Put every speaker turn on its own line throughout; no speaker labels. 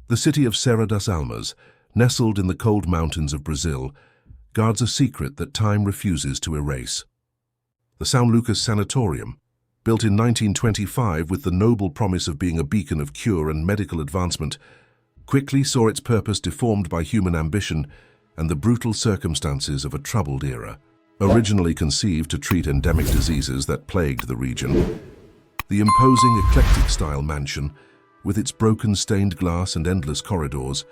The city of Serra das Almas, nestled in the cold mountains of Brazil, guards a secret that time refuses to erase. The São Lucas Sanatorium, built in 1925 with the noble promise of being a beacon of cure and medical advancement, quickly saw its purpose deformed by human ambition and the brutal circumstances of a troubled era. Originally conceived to treat endemic diseases that plagued the region, the imposing eclectic-style mansion, with its broken stained glass and endless corridors,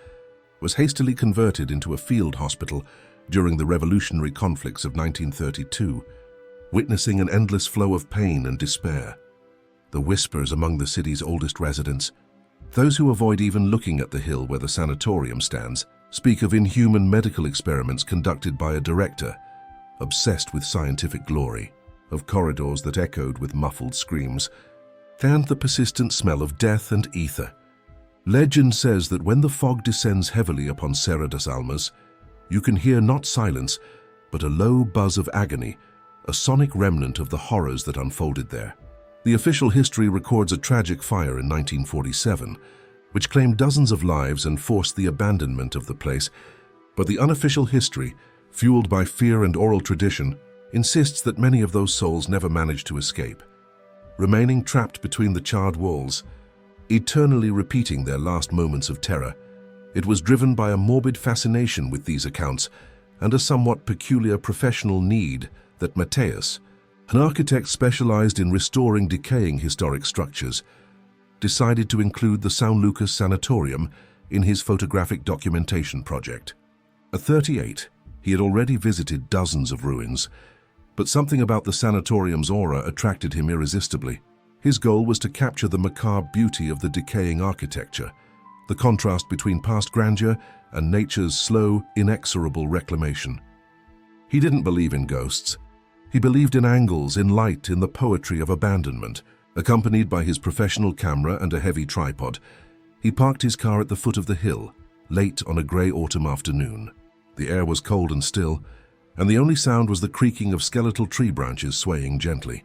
was hastily converted into a field hospital during the revolutionary conflicts of 1932, witnessing an endless flow of pain and despair. The whispers among the city's oldest residents, those who avoid even looking at the hill where the sanatorium stands, speak of inhuman medical experiments conducted by a director obsessed with scientific glory, of corridors that echoed with muffled screams, and the persistent smell of death and ether. Legend says that when the fog descends heavily upon Serra das Almas, you can hear not silence, but a low buzz of agony, a sonic remnant of the horrors that unfolded there. The official history records a tragic fire in 1947, which claimed dozens of lives and forced the abandonment of the place, but the unofficial history, fueled by fear and oral tradition, insists that many of those souls never managed to escape, remaining trapped between the charred walls, eternally repeating their last moments of terror. It was driven by a morbid fascination with these accounts and a somewhat peculiar professional need that Mateus, an architect specialized in restoring decaying historic structures, decided to include the São Lucas Sanatorium in his photographic documentation project. At 38, he had already visited dozens of ruins, but something about the sanatorium's aura attracted him irresistibly. His goal was to capture the macabre beauty of the decaying architecture, the contrast between past grandeur and nature's slow, inexorable reclamation. He didn't believe in ghosts. He believed in angles, in light, in the poetry of abandonment. Accompanied by his professional camera and a heavy tripod, he parked his car at the foot of the hill, late on a grey autumn afternoon. The air was cold and still, and the only sound was the creaking of skeletal tree branches swaying gently.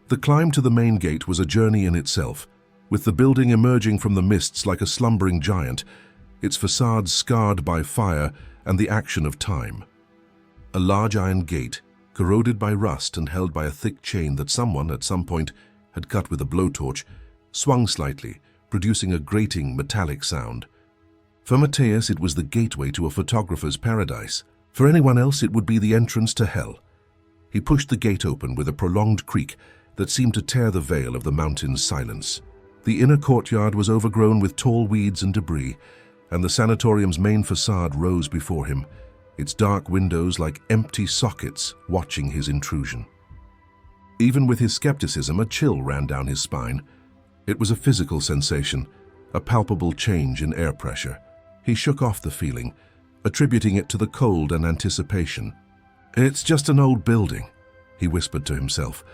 The climb to the main gate was a journey in itself, with the building emerging from the mists like a slumbering giant, its facade scarred by fire and the action of time. A large iron gate, corroded by rust and held by a thick chain that someone, at some point, had cut with a blowtorch, swung slightly, producing a grating metallic sound. For Mateus, it was the gateway to a photographer's paradise. For anyone else, it would be the entrance to hell. He pushed the gate open with a prolonged creak that seemed to tear the veil of the mountain's silence. The inner courtyard was overgrown with tall weeds and debris, and the sanatorium's main facade rose before him, its dark windows like empty sockets watching his intrusion. Even with his skepticism, a chill ran down his spine. It was a physical sensation, a palpable change in air pressure. He shook off the feeling, attributing it to the cold and anticipation. "It's just an old building," he whispered to himself,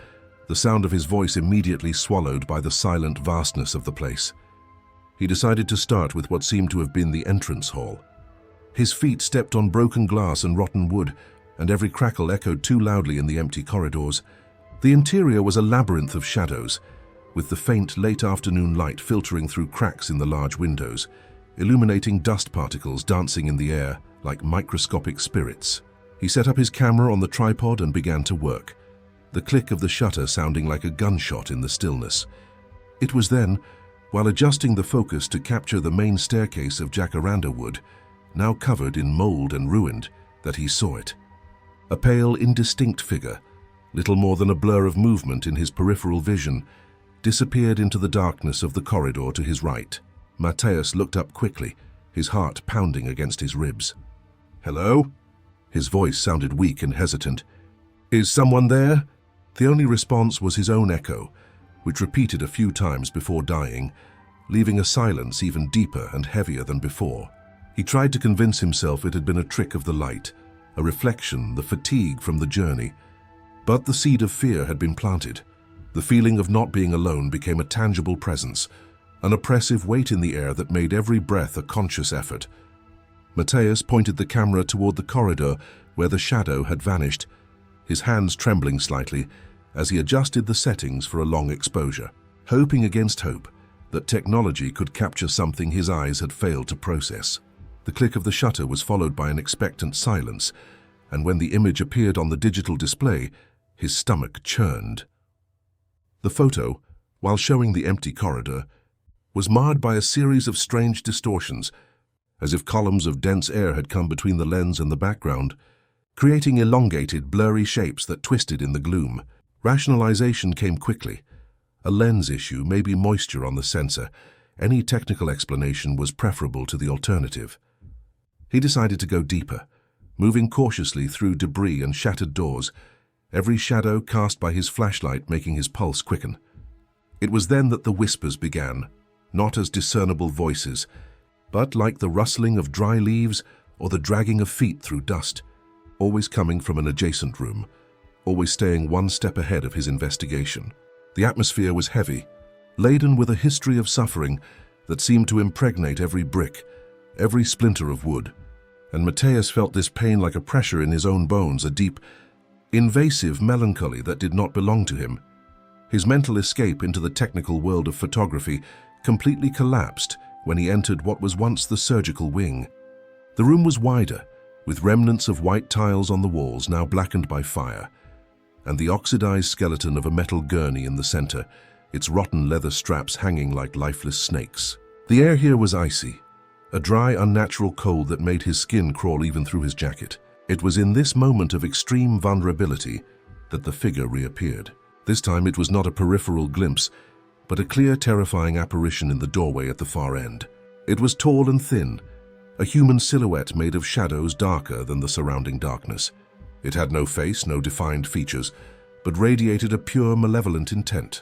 the sound of his voice immediately swallowed by the silent vastness of the place. He decided to start with what seemed to have been the entrance hall. His feet stepped on broken glass and rotten wood, and every crackle echoed too loudly in the empty corridors. The interior was a labyrinth of shadows, with the faint late afternoon light filtering through cracks in the large windows, illuminating dust particles dancing in the air like microscopic spirits. He set up his camera on the tripod and began to work, the click of the shutter sounding like a gunshot in the stillness. It was then, while adjusting the focus to capture the main staircase of jacaranda wood, now covered in mold and ruined, that he saw it. A pale, indistinct figure, little more than a blur of movement in his peripheral vision, disappeared into the darkness of the corridor to his right. Mateus looked up quickly, his heart pounding against his ribs. "Hello?" His voice sounded weak and hesitant. "Is someone there?" The only response was his own echo, which repeated a few times before dying, leaving a silence even deeper and heavier than before. He tried to convince himself it had been a trick of the light, a reflection, the fatigue from the journey. But the seed of fear had been planted. The feeling of not being alone became a tangible presence, an oppressive weight in the air that made every breath a conscious effort. Mateus pointed the camera toward the corridor where the shadow had vanished, his hands trembling slightly as he adjusted the settings for a long exposure. Hoping against hope, that technology could capture something his eyes had failed to process. The click of the shutter was followed by an expectant silence, and when the image appeared on the digital display, his stomach churned. The photo, while showing the empty corridor, was marred by a series of strange distortions, as if columns of dense air had come between the lens and the background, creating elongated, blurry shapes that twisted in the gloom. Rationalization came quickly. A lens issue, maybe moisture on the sensor. Any technical explanation was preferable to the alternative. He decided to go deeper, moving cautiously through debris and shattered doors, every shadow cast by his flashlight making his pulse quicken. It was then that the whispers began, not as discernible voices, but like the rustling of dry leaves or the dragging of feet through dust, always coming from an adjacent room, always staying one step ahead of his investigation. The atmosphere was heavy, laden with a history of suffering that seemed to impregnate every brick, every splinter of wood. And Mateus felt this pain like a pressure in his own bones, a deep, invasive melancholy that did not belong to him. His mental escape into the technical world of photography completely collapsed when he entered what was once the surgical wing. The room was wider, with remnants of white tiles on the walls now blackened by fire, and the oxidized skeleton of a metal gurney in the center, its rotten leather straps hanging like lifeless snakes. The air here was icy, a dry, unnatural cold that made his skin crawl even through his jacket. It was in this moment of extreme vulnerability that the figure reappeared. This time it was not a peripheral glimpse, but a clear, terrifying apparition in the doorway at the far end. It was tall and thin, a human silhouette made of shadows darker than the surrounding darkness. It had no face, no defined features, but radiated a pure, malevolent intent,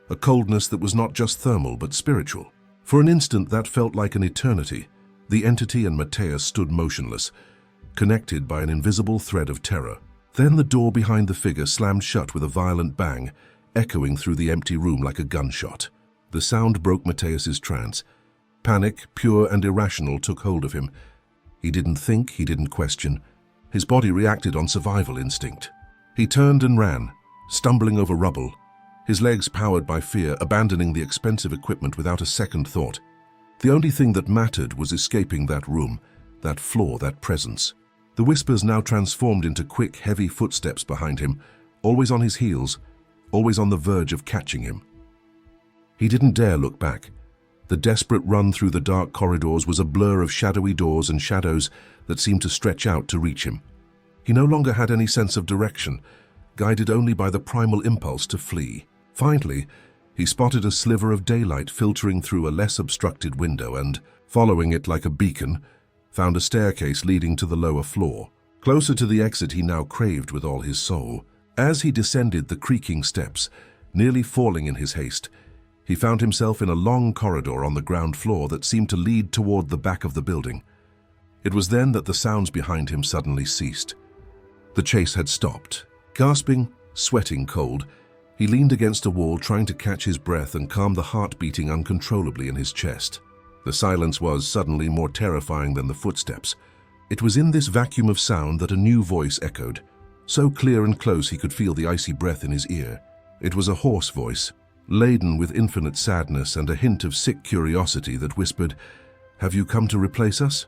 a coldness that was not just thermal but spiritual. For an instant that felt like an eternity. The entity and Mateus stood motionless, connected by an invisible thread of terror. Then the door behind the figure slammed shut with a violent bang, echoing through the empty room like a gunshot. The sound broke Mateus's trance. Panic, pure and irrational, took hold of him. He didn't think, he didn't question. His body reacted on survival instinct. He turned and ran, stumbling over rubble, his legs powered by fear, abandoning the expensive equipment without a second thought. The only thing that mattered was escaping that room, that floor, that presence. The whispers now transformed into quick, heavy footsteps behind him, always on his heels, always on the verge of catching him. He didn't dare look back. The desperate run through the dark corridors was a blur of shadowy doors and shadows that seemed to stretch out to reach him. He no longer had any sense of direction, guided only by the primal impulse to flee. Finally, he spotted a sliver of daylight filtering through a less obstructed window and, following it like a beacon, found a staircase leading to the lower floor. Closer to the exit he now craved with all his soul. As he descended the creaking steps, nearly falling in his haste, he found himself in a long corridor on the ground floor that seemed to lead toward the back of the building. It was then that the sounds behind him suddenly ceased. The chase had stopped. Gasping, sweating cold, he leaned against a wall trying to catch his breath and calm the heart beating uncontrollably in his chest. The silence was suddenly more terrifying than the footsteps. It was in this vacuum of sound that a new voice echoed, so clear and close he could feel the icy breath in his ear. It was a hoarse voice, laden with infinite sadness and a hint of sick curiosity that whispered, "Have you come to replace us?"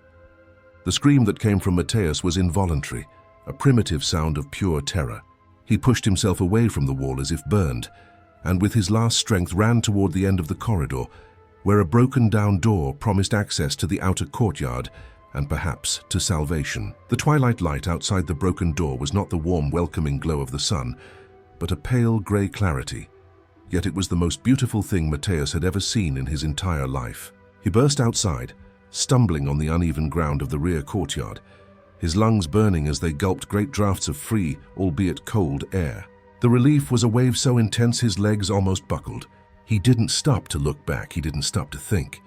The scream that came from Mateus was involuntary, a primitive sound of pure terror. He pushed himself away from the wall as if burned, and with his last strength ran toward the end of the corridor, where a broken-down door promised access to the outer courtyard and perhaps to salvation. The twilight light outside the broken door was not the warm, welcoming glow of the sun, but a pale grey clarity. Yet it was the most beautiful thing Mateus had ever seen in his entire life. He burst outside, stumbling on the uneven ground of the rear courtyard, his lungs burning as they gulped great draughts of free, albeit cold, air. The relief was a wave so intense his legs almost buckled. He didn't stop to look back, he didn't stop to think.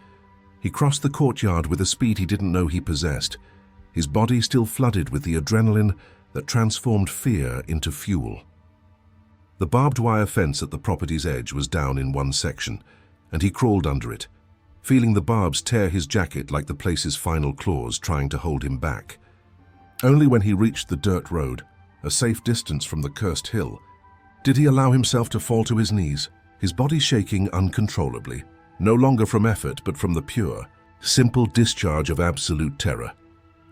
He crossed the courtyard with a speed he didn't know he possessed, his body still flooded with the adrenaline that transformed fear into fuel. The barbed wire fence at the property's edge was down in one section, and he crawled under it, feeling the barbs tear his jacket like the place's final claws trying to hold him back. Only when he reached the dirt road, a safe distance from the cursed hill, did he allow himself to fall to his knees, his body shaking uncontrollably. no longer from effort but from the pure, simple discharge of absolute terror.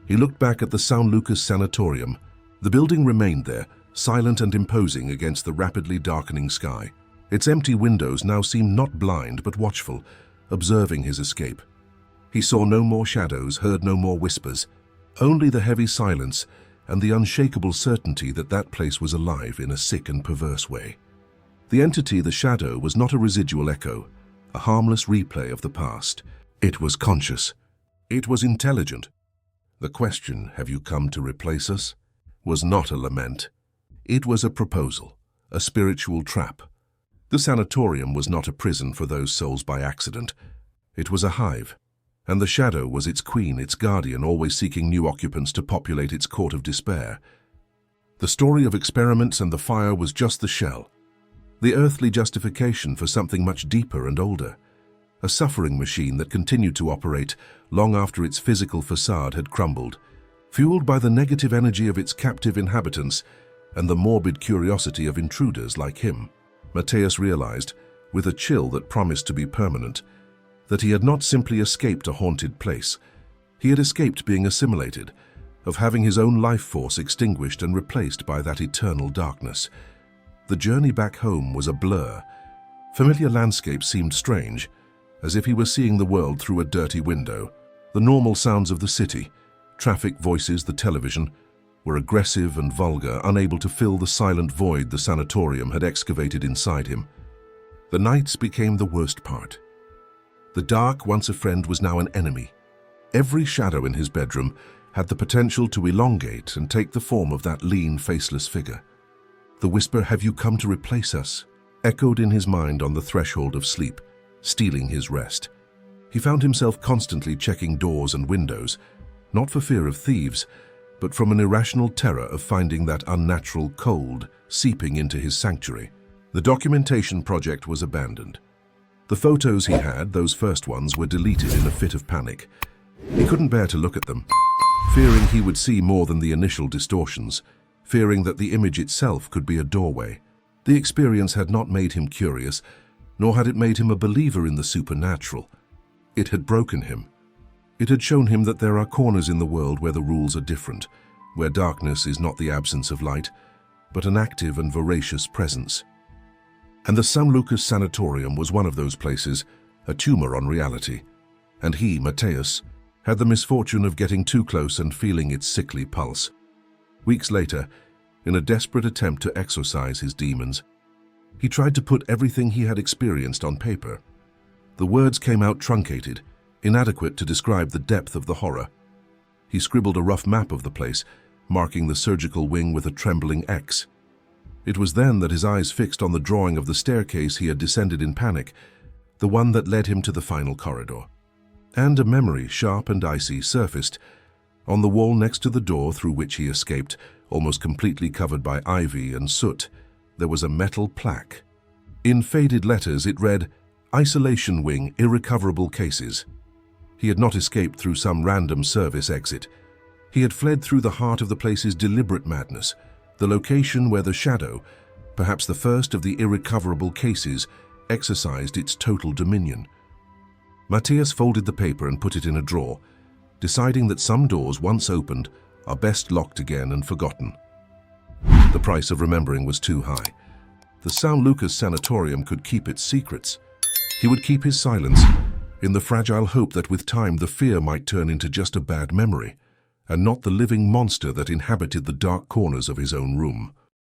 He looked back at the São Lucas Sanatorium. The building remained there, silent and imposing against the rapidly darkening sky. Its empty windows now seemed not blind but watchful, observing his escape. He saw no more shadows, heard no more whispers, only the heavy silence and the unshakable certainty that that place was alive in a sick and perverse way. The entity, the shadow, was not a residual echo, a harmless replay of the past. It was conscious. It was intelligent. The question, "Have you come to replace us?" was not a lament. It was a proposal, a spiritual trap. The sanatorium was not a prison for those souls by accident. It was a hive, and the shadow was its queen, its guardian, always seeking new occupants to populate its court of despair. The story of experiments and the fire was just the shell, the earthly justification for something much deeper and older, a suffering machine that continued to operate long after its physical facade had crumbled, fueled by the negative energy of its captive inhabitants and the morbid curiosity of intruders like him. Mateus realized, with a chill that promised to be permanent, that he had not simply escaped a haunted place. He had escaped being assimilated, of having his own life force extinguished and replaced by that eternal darkness. The journey back home was a blur. Familiar landscapes seemed strange, as if he were seeing the world through a dirty window. The normal sounds of the city, traffic, voices, the television, were aggressive and vulgar, unable to fill the silent void the sanatorium had excavated inside him. The nights became the worst part. The dark, once a friend, was now an enemy. Every shadow in his bedroom had the potential to elongate and take the form of that lean, faceless figure. The whisper, "Have you come to replace us?" echoed in his mind on the threshold of sleep, stealing his rest. He found himself constantly checking doors and windows, not for fear of thieves, but from an irrational terror of finding that unnatural cold seeping into his sanctuary. The documentation project was abandoned. The photos he had, those first ones, were deleted in a fit of panic. He couldn't bear to look at them, fearing he would see more than the initial distortions, fearing that the image itself could be a doorway. The experience had not made him curious, nor had it made him a believer in the supernatural. It had broken him. It had shown him that there are corners in the world where the rules are different, where darkness is not the absence of light, but an active and voracious presence. And the São Lucas Sanatorium was one of those places, a tumor on reality. And he, Mateus, had the misfortune of getting too close and feeling its sickly pulse. Weeks later, in a desperate attempt to exorcise his demons, he tried to put everything he had experienced on paper. The words came out truncated, inadequate to describe the depth of the horror. He scribbled a rough map of the place, marking the surgical wing with a trembling X. It was then that his eyes fixed on the drawing of the staircase he had descended in panic, the one that led him to the final corridor. And a memory, sharp and icy, surfaced. On the wall next to the door through which he escaped, almost completely covered by ivy and soot, there was a metal plaque. In faded letters it read, "Isolation Wing, Irrecoverable Cases." He had not escaped through some random service exit. He had fled through the heart of the place's deliberate madness, the location where the shadow, perhaps the first of the irrecoverable cases, exercised its total dominion. Mateus folded the paper and put it in a drawer, deciding that some doors, once opened, are best locked again and forgotten. The price of remembering was too high. The São Lucas Sanatorium could keep its secrets. He would keep his silence, in the fragile hope that with time the fear might turn into just a bad memory, and not the living monster that inhabited the dark corners of his own room.